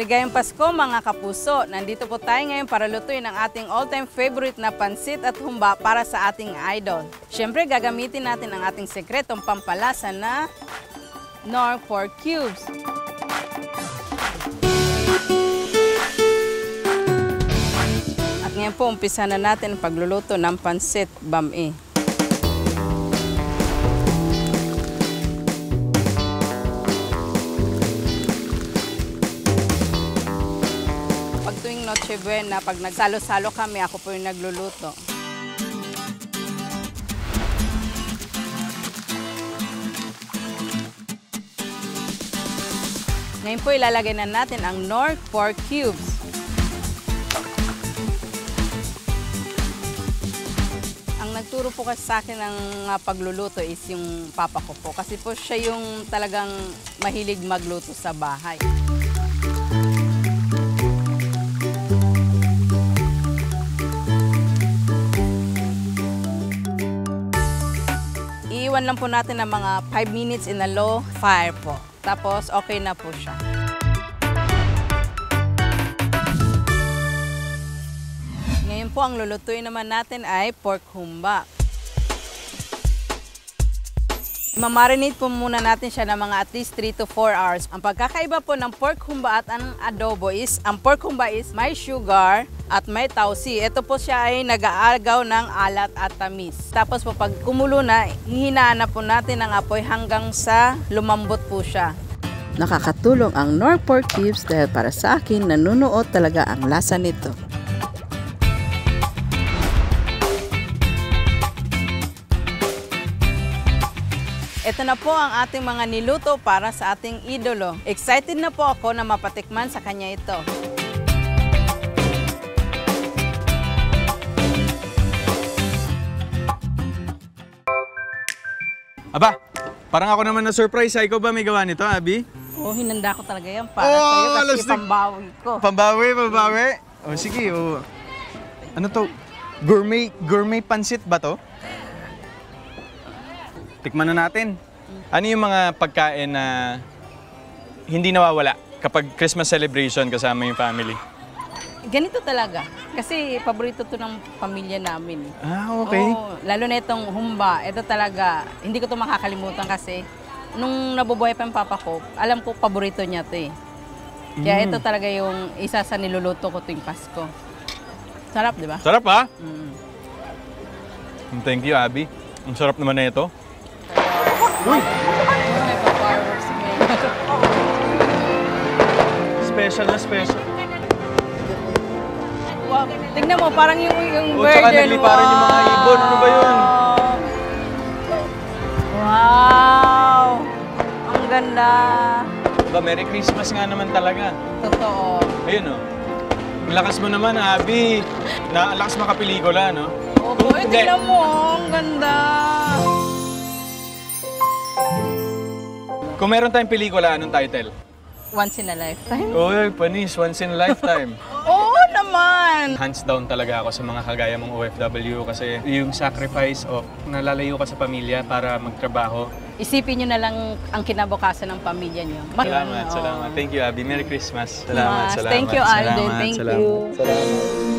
Maligayang Pasko mga kapuso! Nandito po tayo ngayon para lutuin ang ating all-time favorite na pansit at humba para sa ating idol. Siyempre gagamitin natin ang ating sekretong pampalasa na Knorr pork cubes. At ngayon po umpisa na natin ang pagluluto ng pansit bami. Noche Buena, pag nagsalo-salo kami, ako po yung nagluluto. Ngayon po ilalagay na natin ang Knorr pork cubes. Ang nagturo po kasi sa akin ng pagluluto is yung papa ko po. Kasi po siya yung talagang mahilig magluto sa bahay. Iiwan lang po natin ng mga 5 minutes in a low fire po. Tapos, okay na po siya. Ngayon po, ang lulutuin naman natin ay pork humba. Mamarinate po muna natin siya ng mga at least 3 to 4 hours. Ang pagkakaiba po ng pork humba at ang adobo is, ang pork humba is may sugar at may tausi. Ito po siya ay nag-aagaw ng alat at tamis. Tapos po pag kumulo na, hihinaan na po natin ang apoy hanggang sa lumambot po siya. Nakakatulong ang Knorr pork cubes dahil para sa akin nanunuot talaga ang lasa nito. Ito na po ang ating mga niluto para sa ating idolo. Excited na po ako na mapatikman sa kanya ito. Aba, parang ako naman na-surprise. Ikaw ba may gawa nito, Abby? Oh, hinanda ko talaga yan para sa'yo kasi pambawi ko. Pambawi. O sige, o. Ano to? Gourmet pansit ba to? Tikman na natin. Ano yung mga pagkain na hindi nawawala kapag Christmas celebration kasama yung family? Ganito talaga. Kasi paborito to ng pamilya namin. Ah, okay. Oo, lalo na itong humba. Ito talaga, hindi ko to makakalimutan kasi nung nabubuhay pa yung papa ko, alam ko paborito niya to eh. Kaya ito talaga yung isa sa niluluto ko tuwing Pasko. Sarap, di ba? Sarap ha? Thank you, Abby. Ang sarap naman na ito. Uy! May pa-fireworks ngayon. Special na special. Wow, tingnan mo, parang yung Tsaka burden. nagliparan yung mga ibon. Ano ba yun? Wow! Ang ganda. Ba, Merry Christmas nga naman talaga. Totoo. Ayun o. Ang lakas mo naman, Abby. Ang lakas makapelikula, no? Opo, tingnan mo, ang ganda. Kung meron tayong pelikula, anong title? Once in a lifetime? Uy, panis. Once in a lifetime. Oo naman! Hands down talaga ako sa mga kagaya mong OFW kasi yung sacrifice of nalalayo ka sa pamilya para magtrabaho. Isipin nyo na lang ang kinabukasan ng pamilya nyo. Salamat. Thank you, Abby. Merry Christmas. Salamat. Thank you, Alden. Thank you. Salamat.